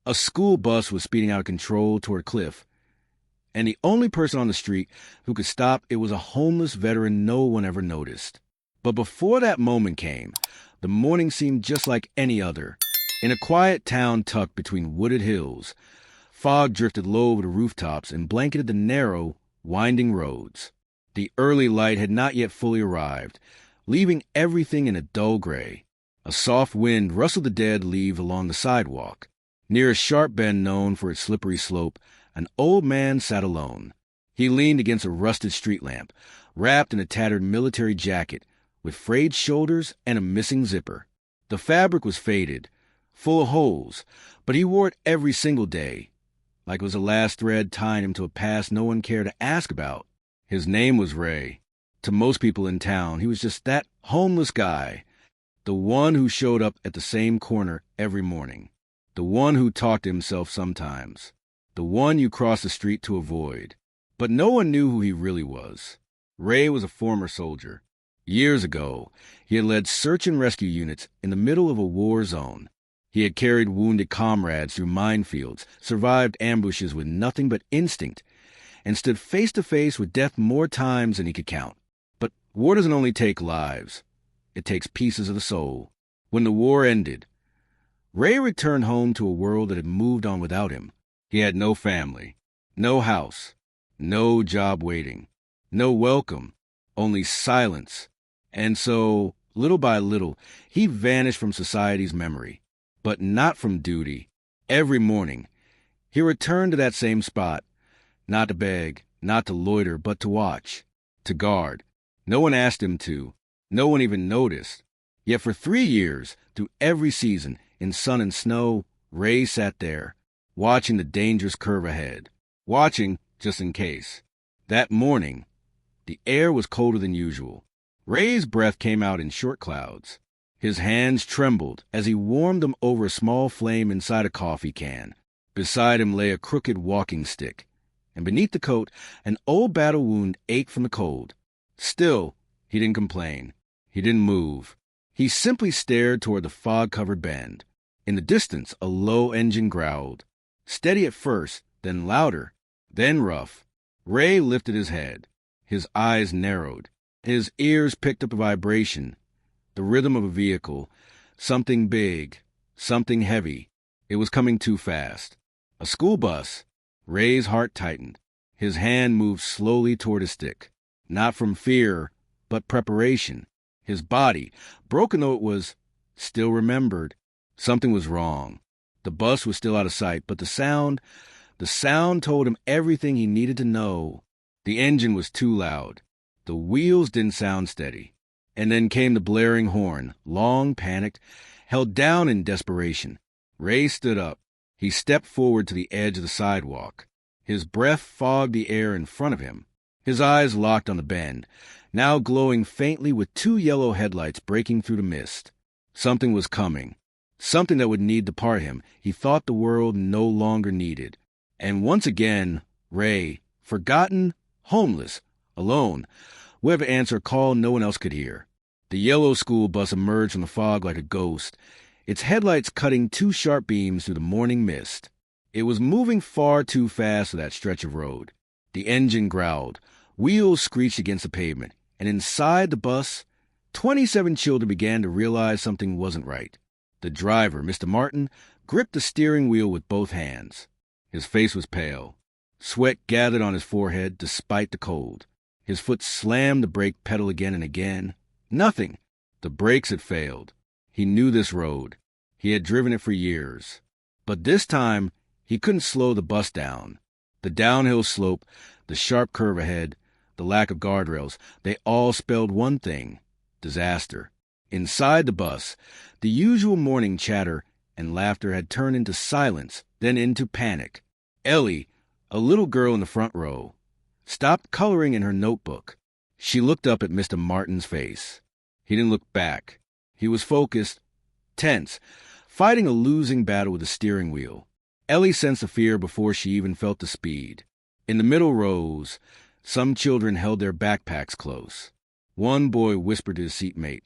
A school bus was speeding out of control toward a cliff, and the only person on the street who could stop it was a homeless veteran no one ever noticed. But before that moment came, the morning seemed just like any other. In a quiet town tucked between wooded hills, fog drifted low over the rooftops and blanketed the narrow, winding roads. The early light had not yet fully arrived, leaving everything in a dull gray. A soft wind rustled the dead leaves along the sidewalk. Near a sharp bend known for its slippery slope, an old man sat alone. He leaned against a rusted street lamp, wrapped in a tattered military jacket, with frayed shoulders and a missing zipper. The fabric was faded, full of holes, but he wore it every single day, like it was the last thread tying him to a past no one cared to ask about. His name was Ray. To most people in town, he was just that homeless guy, the one who showed up at the same corner every morning, the one who talked to himself sometimes, the one you crossed the street to avoid. But no one knew who he really was. Ray was a former soldier. Years ago, he had led search and rescue units in the middle of a war zone. He had carried wounded comrades through minefields, survived ambushes with nothing but instinct, and stood face to face with death more times than he could count. But war doesn't only take lives. It takes pieces of the soul. When the war ended, Ray returned home to a world that had moved on without him. He had no family, no house, no job waiting, no welcome, only silence. And so, little by little, he vanished from society's memory, but not from duty. Every morning, he returned to that same spot, not to beg, not to loiter, but to watch, to guard. No one asked him to. No one even noticed. Yet for 3 years, through every season, in sun and snow, Ray sat there, watching the dangerous curve ahead, watching just in case. That morning, the air was colder than usual. Ray's breath came out in short clouds. His hands trembled as he warmed them over a small flame inside a coffee can. Beside him lay a crooked walking stick, and beneath the coat, an old battle wound ached from the cold. Still, he didn't complain. He didn't move. He simply stared toward the fog-covered bend. In the distance, a low engine growled. Steady at first, then louder, then rough. Ray lifted his head. His eyes narrowed. His ears picked up a vibration, the rhythm of a vehicle, something big, something heavy. It was coming too fast. A school bus. Ray's heart tightened. His hand moved slowly toward his stick, not from fear, but preparation. His body, broken though it was, still remembered. Something was wrong. The bus was still out of sight, but the sound told him everything he needed to know. The engine was too loud. The wheels didn't sound steady. And then came the blaring horn, long, panicked, held down in desperation. Ray stood up. He stepped forward to the edge of the sidewalk. His breath fogged the air in front of him. His eyes locked on the bend, now glowing faintly with 2 yellow headlights breaking through the mist. Something was coming. Something that would need to part him. He thought the world no longer needed. And once again, Ray, forgotten, homeless, alone, would have to answer a call no one else could hear. The yellow school bus emerged from the fog like a ghost, its headlights cutting 2 sharp beams through the morning mist. It was moving far too fast for that stretch of road. The engine growled, wheels screeched against the pavement, and inside the bus, 27 children began to realize something wasn't right. The driver, Mr. Martin, gripped the steering wheel with both hands. His face was pale. Sweat gathered on his forehead despite the cold. His foot slammed the brake pedal again and again. Nothing. The brakes had failed. He knew this road. He had driven it for years. But this time, he couldn't slow the bus down. The downhill slope, the sharp curve ahead, the lack of guardrails, they all spelled one thing: disaster. Inside the bus, the usual morning chatter and laughter had turned into silence, then into panic. Ellie, a little girl in the front row, stopped coloring in her notebook. She looked up at Mr. Martin's face. He didn't look back. He was focused, tense, fighting a losing battle with the steering wheel. Ellie sensed the fear before she even felt the speed. In the middle rows, some children held their backpacks close. One boy whispered to his seatmate,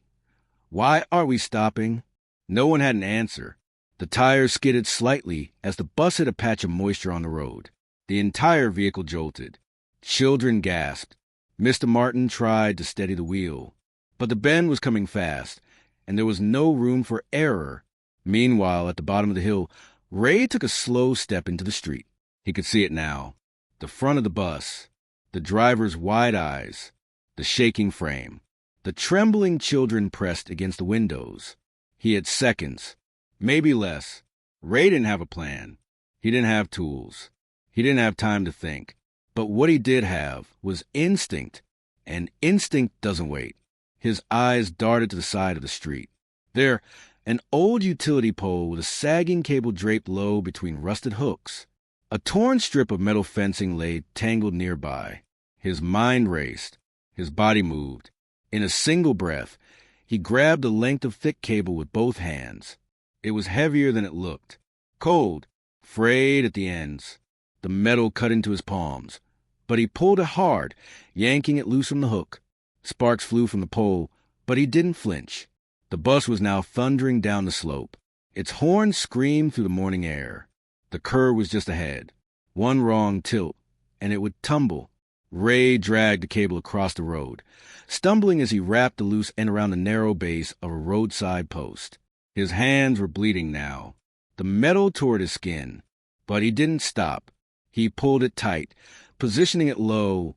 "Why are we stopping?" No one had an answer. The tires skidded slightly as the bus hit a patch of moisture on the road. The entire vehicle jolted. Children gasped. Mr. Martin tried to steady the wheel, but the bend was coming fast, and there was no room for error. Meanwhile, at the bottom of the hill, Ray took a slow step into the street. He could see it now. The front of the bus, the driver's wide eyes, the shaking frame, the trembling children pressed against the windows. He had seconds, maybe less. Ray didn't have a plan. He didn't have tools. He didn't have time to think. But what he did have was instinct, and instinct doesn't wait. His eyes darted to the side of the street. There, an old utility pole with a sagging cable draped low between rusted hooks. A torn strip of metal fencing lay tangled nearby. His mind raced. His body moved. In a single breath, he grabbed the length of thick cable with both hands. It was heavier than it looked. Cold, frayed at the ends. The metal cut into his palms. But he pulled it hard, yanking it loose from the hook. Sparks flew from the pole, but he didn't flinch. The bus was now thundering down the slope. Its horn screamed through the morning air. The curve was just ahead. One wrong tilt, and it would tumble. Ray dragged the cable across the road, stumbling as he wrapped the loose end around the narrow base of a roadside post. His hands were bleeding now. The metal tore his skin, but he didn't stop. He pulled it tight, positioning it low,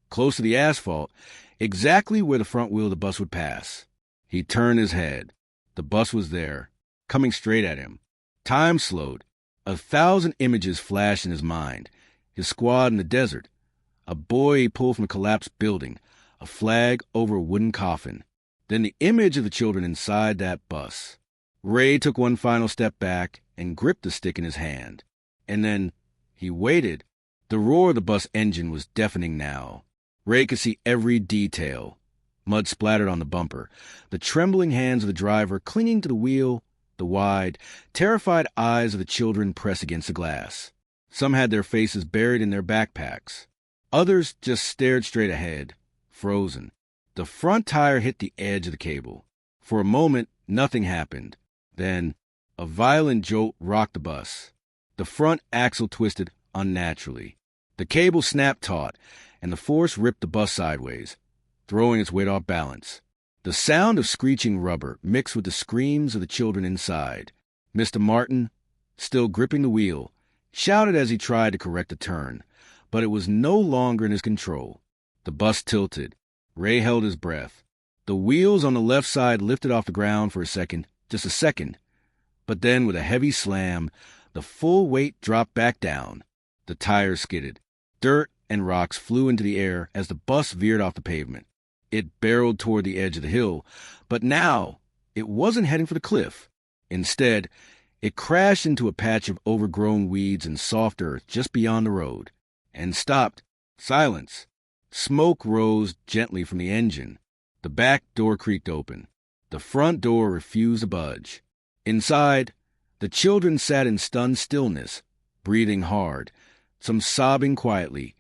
close to the asphalt, exactly where the front wheel of the bus would pass. He turned his head. The bus was there, coming straight at him. Time slowed. 1,000 images flashed in his mind. His squad in the desert. A boy he pulled from a collapsed building. A flag over a wooden coffin. Then the image of the children inside that bus. Ray took one final step back and gripped the stick in his hand. And then he waited. The roar of the bus engine was deafening now. Ray could see every detail. Mud splattered on the bumper, the trembling hands of the driver clinging to the wheel, the wide, terrified eyes of the children pressed against the glass. Some had their faces buried in their backpacks. Others just stared straight ahead, frozen. The front tire hit the edge of the cable. For a moment, nothing happened. Then, a violent jolt rocked the bus. The front axle twisted unnaturally. The cable snapped taut, and the force ripped the bus sideways, throwing its weight off balance. The sound of screeching rubber mixed with the screams of the children inside. Mr. Martin, still gripping the wheel, shouted as he tried to correct the turn, but it was no longer in his control. The bus tilted. Ray held his breath. The wheels on the left side lifted off the ground for a second, just a second. But then, with a heavy slam, the full weight dropped back down. The tires skidded. Dirt and rocks flew into the air as the bus veered off the pavement. It barreled toward the edge of the hill, but now it wasn't heading for the cliff. Instead, it crashed into a patch of overgrown weeds and soft earth just beyond the road, and stopped. Silence. Smoke rose gently from the engine. The back door creaked open. The front door refused to budge. Inside, the children sat in stunned stillness, breathing hard, some sobbing quietly,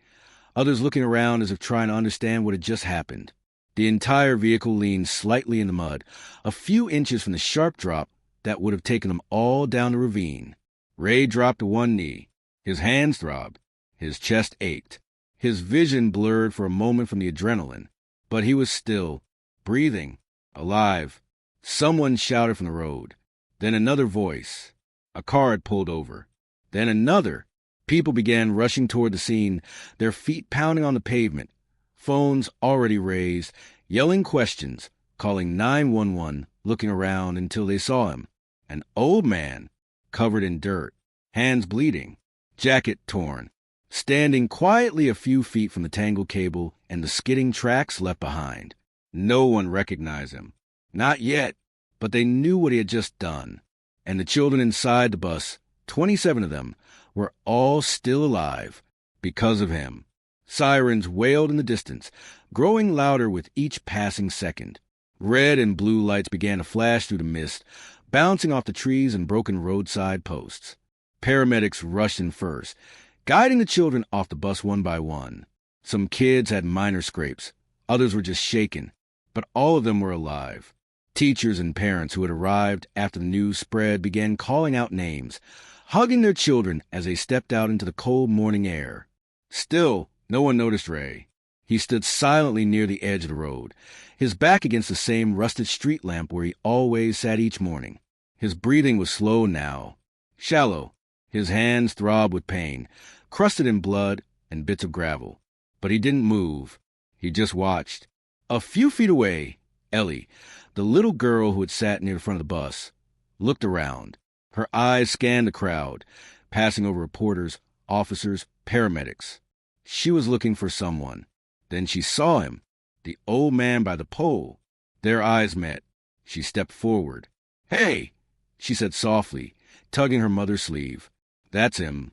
others looking around as if trying to understand what had just happened. The entire vehicle leaned slightly in the mud, a few inches from the sharp drop that would have taken them all down the ravine. Ray dropped to one knee. His hands throbbed. His chest ached. His vision blurred for a moment from the adrenaline, but he was still, breathing, alive. Someone shouted from the road. Then another voice. A car had pulled over. Then another. People began rushing toward the scene, their feet pounding on the pavement, phones already raised, yelling questions, calling 911, looking around until they saw him. An old man, covered in dirt, hands bleeding, jacket torn, standing quietly a few feet from the tangled cable and the skidding tracks left behind. No one recognized him. Not yet, but they knew what he had just done. And the children inside the bus, 27 of them, were all still alive because of him. Sirens wailed in the distance, growing louder with each passing second. Red and blue lights began to flash through the mist, bouncing off the trees and broken roadside posts. Paramedics rushed in first, guiding the children off the bus one by one. Some kids had minor scrapes. Others were just shaken, but all of them were alive. Teachers and parents who had arrived after the news spread began calling out names, hugging their children as they stepped out into the cold morning air. Still, no one noticed Ray. He stood silently near the edge of the road, his back against the same rusted street lamp where he always sat each morning. His breathing was slow now, shallow. His hands throbbed with pain, crusted in blood and bits of gravel. But he didn't move. He just watched. A few feet away, Ellie, the little girl who had sat near the front of the bus, looked around. Her eyes scanned the crowd, passing over reporters, officers, paramedics. She was looking for someone. Then she saw him, the old man by the pole. Their eyes met. She stepped forward. "Hey!" she said softly, tugging her mother's sleeve. "That's him."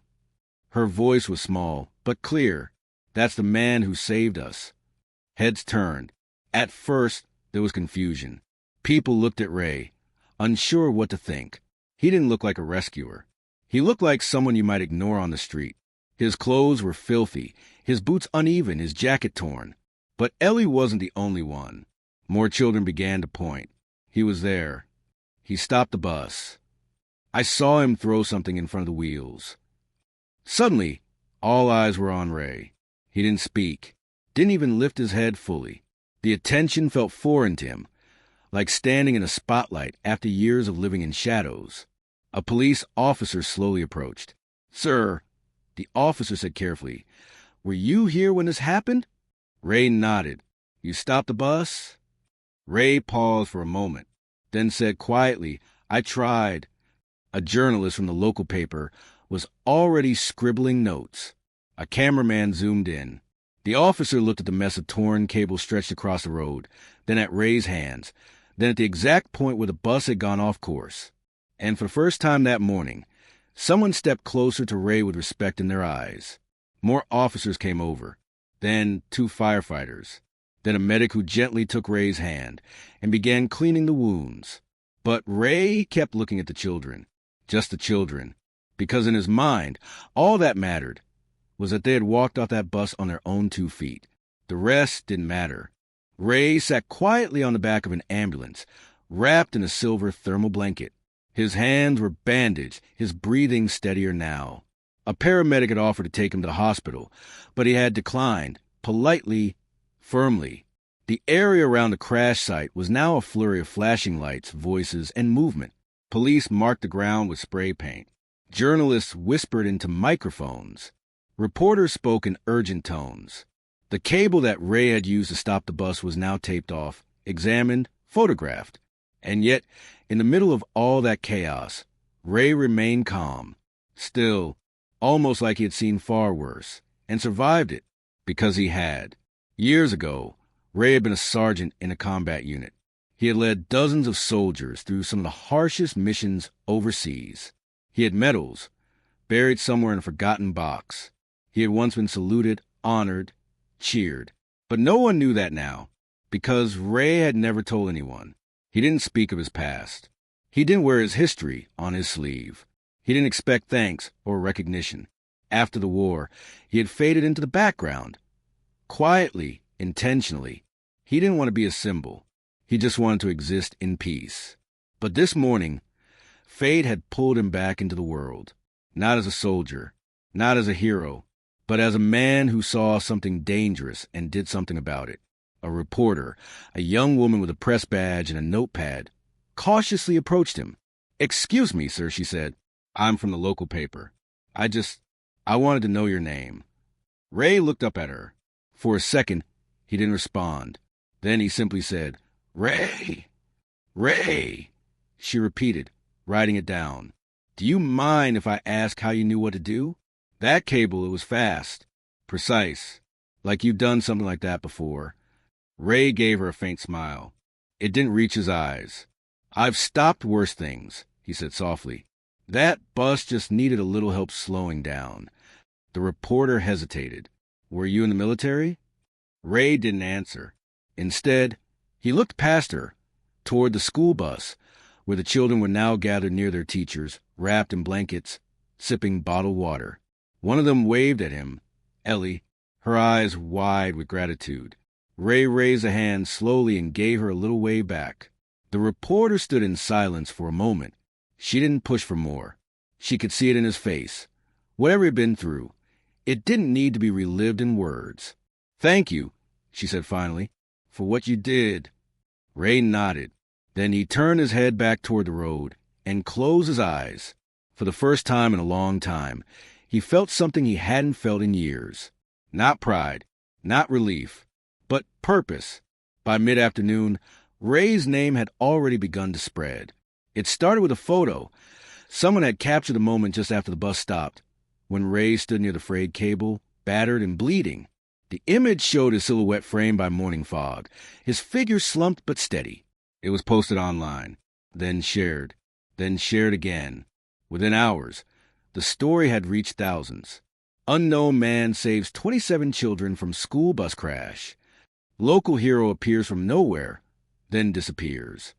Her voice was small, but clear. "That's the man who saved us." Heads turned. At first, there was confusion. People looked at Ray, unsure what to think. He didn't look like a rescuer. He looked like someone you might ignore on the street. His clothes were filthy, his boots uneven, his jacket torn. But Ellie wasn't the only one. More children began to point. He was there. He stopped the bus. I saw him throw something in front of the wheels. Suddenly, all eyes were on Ray. He didn't speak, didn't even lift his head fully. The attention felt foreign to him, like standing in a spotlight after years of living in shadows. A police officer slowly approached. "Sir," the officer said carefully, "were you here when this happened?" Ray nodded. "You stopped the bus?" Ray paused for a moment, then said quietly, "I tried." A journalist from the local paper was already scribbling notes. A cameraman zoomed in. The officer looked at the mess of torn cable stretched across the road, then at Ray's hands, then at the exact point where the bus had gone off course. And for the first time that morning, someone stepped closer to Ray with respect in their eyes. More officers came over, then 2 firefighters, then a medic who gently took Ray's hand and began cleaning the wounds. But Ray kept looking at the children, just the children, because in his mind, all that mattered was that they had walked off that bus on their own 2 feet. The rest didn't matter. Ray sat quietly on the back of an ambulance, wrapped in a silver thermal blanket. His hands were bandaged, his breathing steadier now. A paramedic had offered to take him to the hospital, but he had declined, politely, firmly. The area around the crash site was now a flurry of flashing lights, voices, and movement. Police marked the ground with spray paint. Journalists whispered into microphones. Reporters spoke in urgent tones. The cable that Ray had used to stop the bus was now taped off, examined, photographed. And yet, in the middle of all that chaos, Ray remained calm, still, almost like he had seen far worse, and survived it, because he had. Years ago, Ray had been a sergeant in a combat unit. He had led dozens of soldiers through some of the harshest missions overseas. He had medals, buried somewhere in a forgotten box. He had once been saluted, honored, cheered. But no one knew that now, because Ray had never told anyone. He didn't speak of his past. He didn't wear his history on his sleeve. He didn't expect thanks or recognition. After the war, he had faded into the background. Quietly, intentionally. He didn't want to be a symbol. He just wanted to exist in peace. But this morning, fate had pulled him back into the world. Not as a soldier, not as a hero, but as a man who saw something dangerous and did something about it. A reporter, a young woman with a press badge and a notepad, cautiously approached him. "Excuse me, sir," she said. "I'm from the local paper. I wanted to know your name." Ray looked up at her. For a second, he didn't respond. Then he simply said, "Ray! Ray!" She repeated, writing it down. "Do you mind if I ask how you knew what to do?" "That cable, it was fast. Precise. Like you've done something like that before." Ray gave her a faint smile. It didn't reach his eyes. "I've stopped worse things," he said softly. "That bus just needed a little help slowing down." The reporter hesitated. "Were you in the military?" Ray didn't answer. Instead, he looked past her, toward the school bus, where the children were now gathered near their teachers, wrapped in blankets, sipping bottled water. One of them waved at him, Ellie, her eyes wide with gratitude. Ray raised a hand slowly and gave her a little wave back. The reporter stood in silence for a moment. She didn't push for more. She could see it in his face. Whatever he'd been through, it didn't need to be relived in words. "Thank you," she said finally, "for what you did." Ray nodded. Then he turned his head back toward the road and closed his eyes. For the first time in a long time, he felt something he hadn't felt in years. Not pride, not relief, but purpose. By mid-afternoon, Ray's name had already begun to spread. It started with a photo. Someone had captured the moment just after the bus stopped, when Ray stood near the frayed cable, battered and bleeding. The image showed his silhouette framed by morning fog, his figure slumped but steady. It was posted online, then shared again. Within hours, the story had reached thousands. Unknown man saves 27 children from school bus crash. Local hero appears from nowhere, then disappears.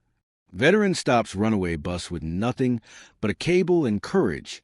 Veteran stops runaway bus with nothing but a cable and courage.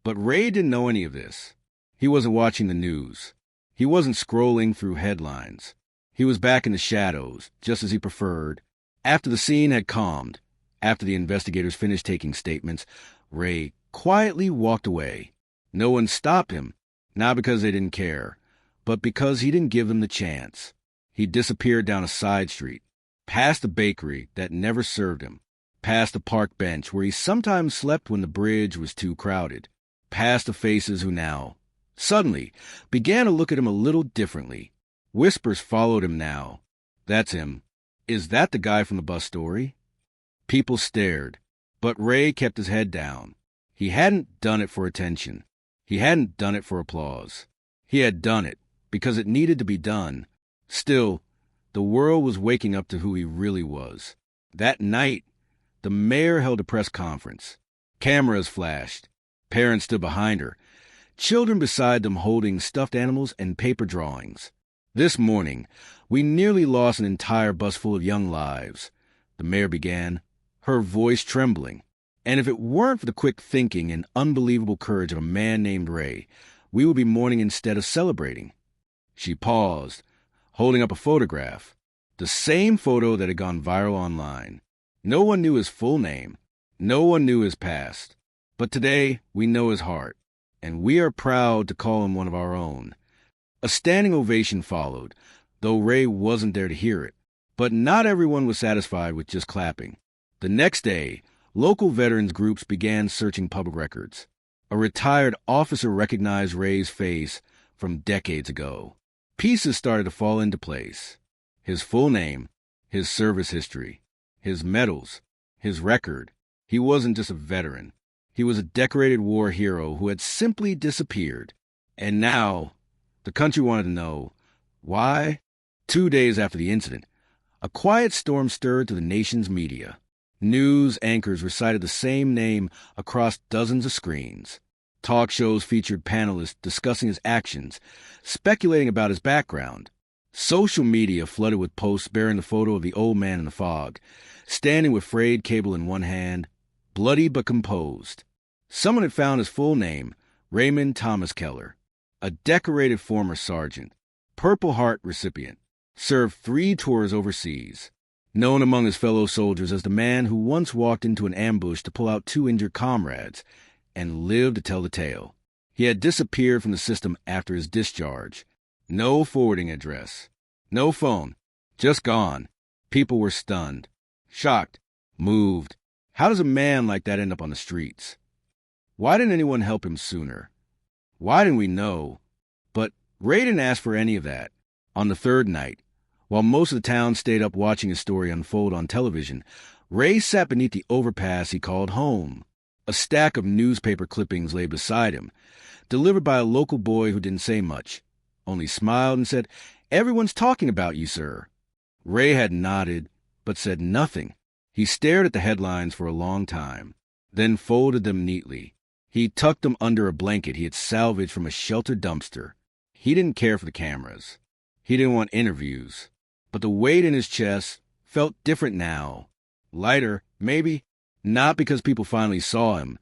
But Ray didn't know any of this. He wasn't watching the news. He wasn't scrolling through headlines. He was back in the shadows, just as he preferred. After the scene had calmed, after the investigators finished taking statements, Ray quietly walked away. No one stopped him, not because they didn't care, but because he didn't give them the chance. He disappeared down a side street, past a bakery that never served him, past a park bench where he sometimes slept when the bridge was too crowded, past the faces who now, suddenly, began to look at him a little differently. Whispers followed him now. "That's him. Is that the guy from the bus story?" People stared, but Ray kept his head down. He hadn't done it for attention. He hadn't done it for applause. He had done it because it needed to be done. Still, the world was waking up to who he really was. That night, the mayor held a press conference. Cameras flashed. Parents stood behind her, children beside them holding stuffed animals and paper drawings. "This morning, we nearly lost an entire bus full of young lives," the mayor began, her voice trembling. "And if it weren't for the quick thinking and unbelievable courage of a man named Ray, we would be mourning instead of celebrating." She paused, holding up a photograph, the same photo that had gone viral online. No one knew his full name. No one knew his past. But today, we know his heart, and we are proud to call him one of our own. A standing ovation followed, though Ray wasn't there to hear it. But not everyone was satisfied with just clapping. The next day, local veterans groups began searching public records. A retired officer recognized Ray's face from decades ago. Pieces started to fall into place. His full name, his service history, his medals, his record. He wasn't just a veteran. He was a decorated war hero who had simply disappeared. And now, the country wanted to know, why? 2 days after the incident, a quiet storm stirred through the nation's media. News anchors recited the same name across dozens of screens. Talk shows featured panelists discussing his actions, speculating about his background. Social media flooded with posts bearing the photo of the old man in the fog, standing with frayed cable in one hand, bloody but composed. Someone had found his full name, Raymond Thomas Keller, a decorated former sergeant, Purple Heart recipient, served 3 tours overseas. Known among his fellow soldiers as the man who once walked into an ambush to pull out 2 injured comrades and lived to tell the tale. He had disappeared from the system after his discharge. No forwarding address. No phone. Just gone. People were stunned, shocked, moved. How does a man like that end up on the streets? Why didn't anyone help him sooner? Why didn't we know? But Ray didn't ask for any of that. On the 3rd night, while most of the town stayed up watching his story unfold on television, Ray sat beneath the overpass he called home. A stack of newspaper clippings lay beside him, delivered by a local boy who didn't say much, only smiled and said, "Everyone's talking about you, sir." Ray had nodded, but said nothing. He stared at the headlines for a long time, then folded them neatly. He tucked them under a blanket he had salvaged from a sheltered dumpster. He didn't care for the cameras. He didn't want interviews. But the weight in his chest felt different now. Lighter, maybe, not because people finally saw him,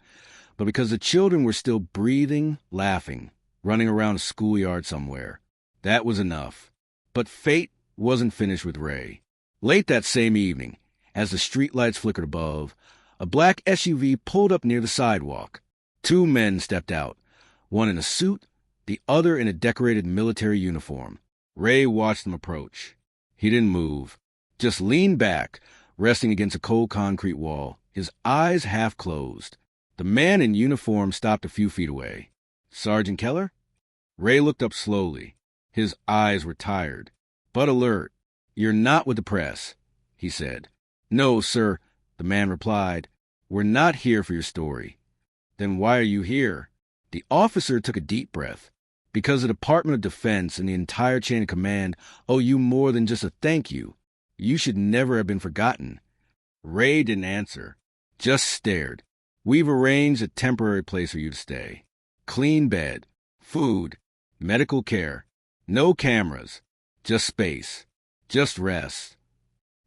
but because the children were still breathing, laughing, running around a schoolyard somewhere. That was enough. But fate wasn't finished with Ray. Late that same evening, As the streetlights flickered above, a black SUV pulled up near the sidewalk. Two men stepped out, one in a suit, the other in a decorated military uniform. Ray watched them approach. He didn't move, just leaned back, resting against a cold concrete wall, his eyes half closed. The man in uniform stopped a few feet away. "Sergeant Keller?" Ray looked up slowly. His eyes were tired, but alert. "You're not with the press," he said. "No, sir," the man replied. "We're not here for your story." "Then why are you here?" The officer took a deep breath. "Because the Department of Defense and the entire chain of command owe you more than just a thank you. You should never have been forgotten." Ray didn't answer, just stared. "We've arranged a temporary place for you to stay. Clean bed, food, medical care. No cameras, just space, just rest."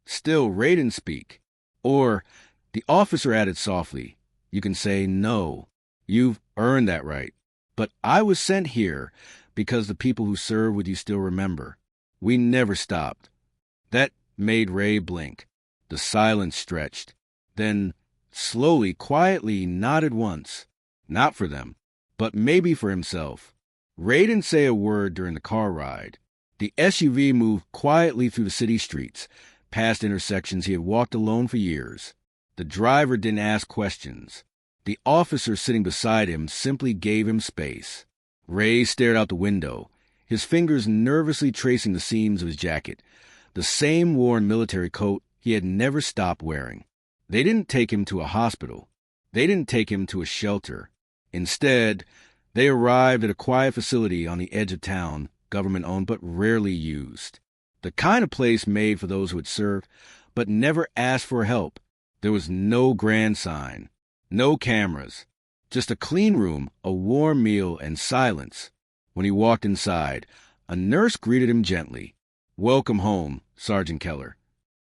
Still, Ray didn't speak. "Or," the officer added softly, "you can say no. You've earned that right. But I was sent here because the people who serve with you still remember. We never stopped." That made Ray blink. The silence stretched. Then, slowly, quietly, nodded once. Not for them, but maybe for himself. Ray didn't say a word during the car ride. The SUV moved quietly through the city streets, past intersections he had walked alone for years. The driver didn't ask questions. The officer sitting beside him simply gave him space. Ray stared out the window, his fingers nervously tracing the seams of his jacket, the same worn military coat he had never stopped wearing. They didn't take him to a hospital. They didn't take him to a shelter. Instead, they arrived at a quiet facility on the edge of town, government-owned but rarely used. The kind of place made for those who had served, but never asked for help. There was no grand sign, no cameras, just a clean room, a warm meal, and silence. When he walked inside, a nurse greeted him gently. "Welcome home, Sergeant Keller."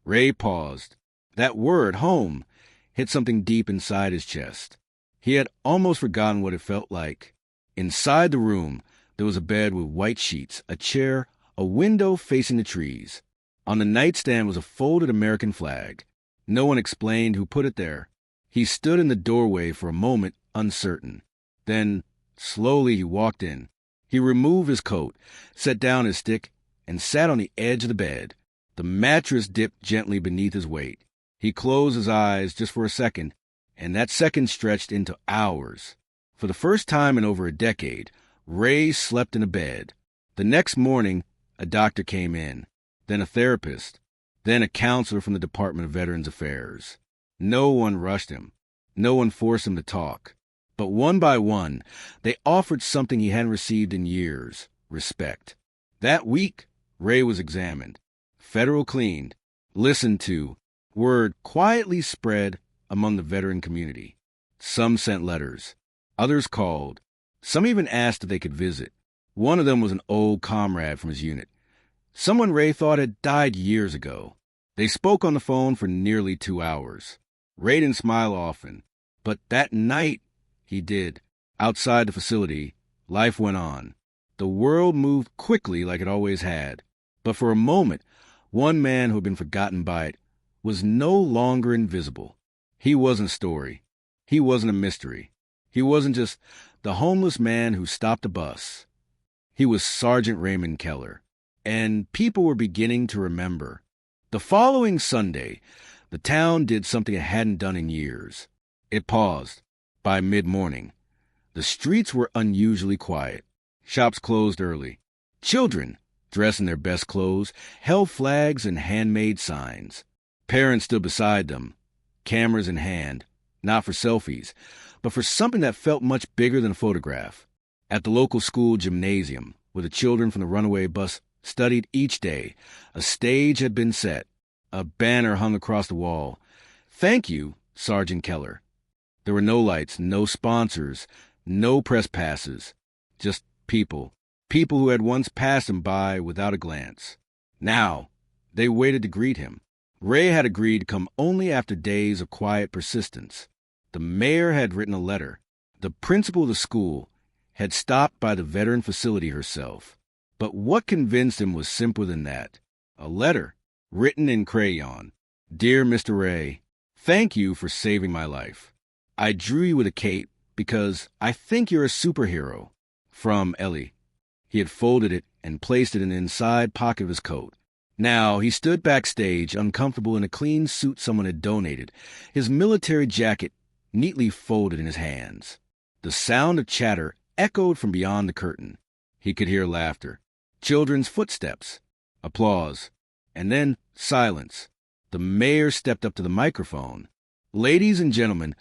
Ray paused. That word, home, hit something deep inside his chest. He had almost forgotten what it felt like. Inside the room, there was a bed with white sheets, a chair, a window facing the trees. On the nightstand was a folded American flag. No one explained who put it there. He stood in the doorway for a moment, uncertain. Then, slowly, he walked in. He removed his coat, set down his stick, and sat on the edge of the bed. The mattress dipped gently beneath his weight. He closed his eyes just for a second, and that second stretched into hours. For the first time in over a decade, Ray slept in a bed. The next morning, a doctor came in, then a therapist, then a counselor from the Department of Veterans Affairs. No one rushed him. No one forced him to talk. But one by one, they offered something he hadn't received in years: respect. That week, Ray was examined, federal cleaned, listened to, word quietly spread among the veteran community. Some sent letters. Others called. Some even asked if they could visit. One of them was an old comrade from his unit, someone Ray thought had died years ago. They spoke on the phone for nearly 2 hours. Ray didn't smile often, but that night he did. Outside the facility, life went on. The world moved quickly like it always had. But for a moment, one man who had been forgotten by it was no longer invisible. He wasn't a story. He wasn't a mystery. He wasn't just the homeless man who stopped a bus. He was Sergeant Raymond Keller. And people were beginning to remember. The following Sunday, the town did something it hadn't done in years. It paused. By mid-morning, the streets were unusually quiet. Shops closed early. Children, dressed in their best clothes, held flags and handmade signs. Parents stood beside them, cameras in hand, not for selfies, but for something that felt much bigger than a photograph. At the local school gymnasium, where the children from the runaway bus studied each day, a stage had been set. A banner hung across the wall. "Thank you, Sergeant Keller." There were no lights, no sponsors, no press passes, just people. People who had once passed him by without a glance. Now, they waited to greet him. Ray had agreed to come only after days of quiet persistence. The mayor had written a letter. The principal of the school had stopped by the veteran facility herself. But what convinced him was simpler than that. A letter, written in crayon, Dear Mr. Ray, thank you for saving my life. I drew you with a cape because I think you're a superhero. From Ellie. He had folded it and placed it in the inside pocket of his coat. Now he stood backstage, uncomfortable in a clean suit someone had donated, his military jacket neatly folded in his hands. The sound of chatter echoed from beyond the curtain. He could hear laughter, children's footsteps, applause, and then silence. The mayor stepped up to the microphone. Ladies and gentlemen,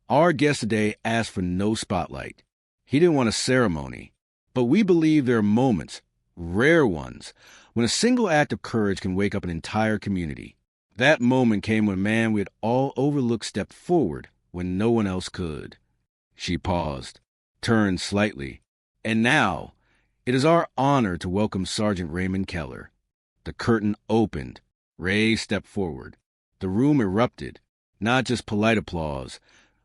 our guest today asked for no spotlight. He didn't want a ceremony. But we believe there are moments, rare ones, when a single act of courage can wake up an entire community. That moment came when a man we had all overlooked stepped forward when no one else could. She paused, turned slightly. And now, it is our honor to welcome Sergeant Raymond Keller. The curtain opened. Ray stepped forward. The room erupted, not just polite applause,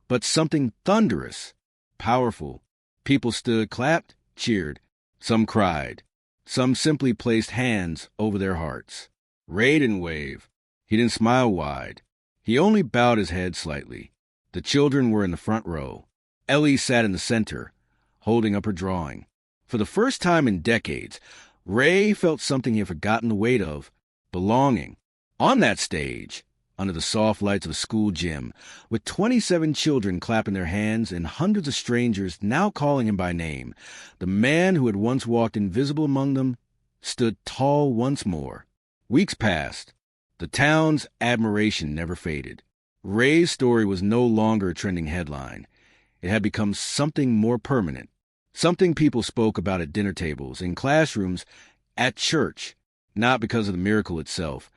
but something thunderous, powerful. People stood, clapped, cheered. Some cried. Some simply placed hands over their hearts. Ray didn't wave. He didn't smile wide. He only bowed his head slightly. The children were in the front row. Ellie sat in the center, holding up her drawing. For the first time in decades, Ray felt something he had forgotten the weight of, belonging. On that stage, under the soft lights of a school gym, with 27 children clapping their hands and hundreds of strangers now calling him by name, the man who had once walked invisible among them stood tall once more. Weeks passed. The town's admiration never faded. Ray's story was no longer a trending headline. It had become something more permanent, something people spoke about at dinner tables, in classrooms, at church, not because of the miracle itself,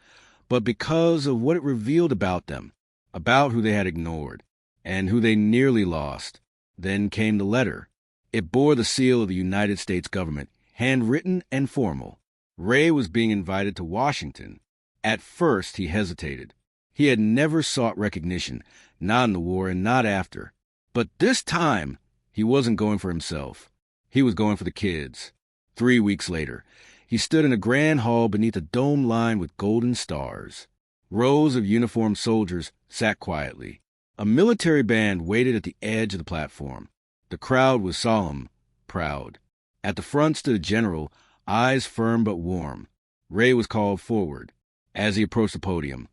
but because of what it revealed about them, about who they had ignored, and who they nearly lost. Then came the letter. It bore the seal of the United States government, handwritten and formal. Ray was being invited to Washington. At first, he hesitated. He had never sought recognition, not in the war and not after. But this time, he wasn't going for himself. He was going for the kids. 3 weeks later, he stood in a grand hall beneath a dome lined with golden stars. Rows of uniformed soldiers sat quietly. A military band waited at the edge of the platform. The crowd was solemn, proud. At the front stood a general, eyes firm but warm. Ray was called forward. As he approached the podium,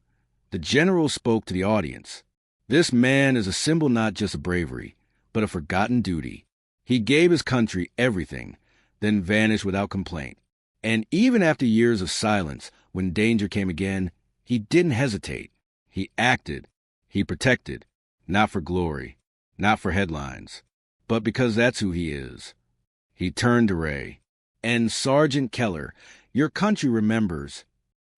the general spoke to the audience. This man is a symbol not just of bravery, but of forgotten duty. He gave his country everything, then vanished without complaint. And even after years of silence, when danger came again, he didn't hesitate. He acted. He protected. Not for glory. Not for headlines. But because that's who he is. He turned to Ray. And Sergeant Keller, your country remembers.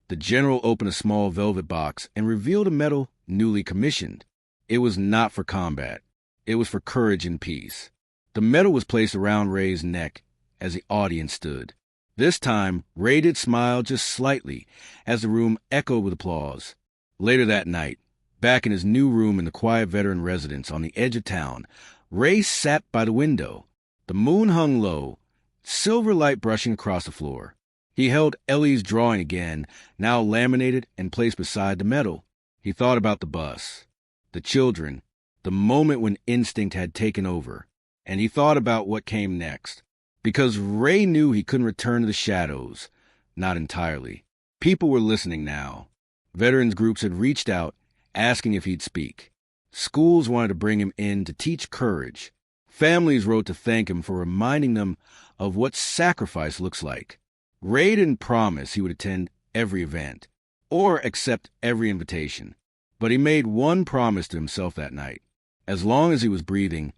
The general opened a small velvet box and revealed a medal newly commissioned. It was not for combat. It was for courage and peace. The medal was placed around Ray's neck as the audience stood. This time, Ray did smile just slightly as the room echoed with applause. Later that night, back in his new room in the quiet veteran residence on the edge of town, Ray sat by the window. The moon hung low, silver light brushing across the floor. He held Ellie's drawing again, now laminated and placed beside the medal. He thought about the bus, the children, the moment when instinct had taken over, and he thought about what came next. Because Ray knew he couldn't return to the shadows, not entirely. People were listening now. Veterans groups had reached out, asking if he'd speak. Schools wanted to bring him in to teach courage. Families wrote to thank him for reminding them of what sacrifice looks like. Ray didn't promise he would attend every event or accept every invitation, but he made one promise to himself that night. As long as he was breathing,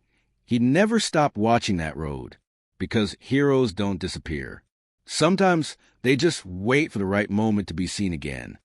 he'd never stop watching that road. Because heroes don't disappear. Sometimes they just wait for the right moment to be seen again.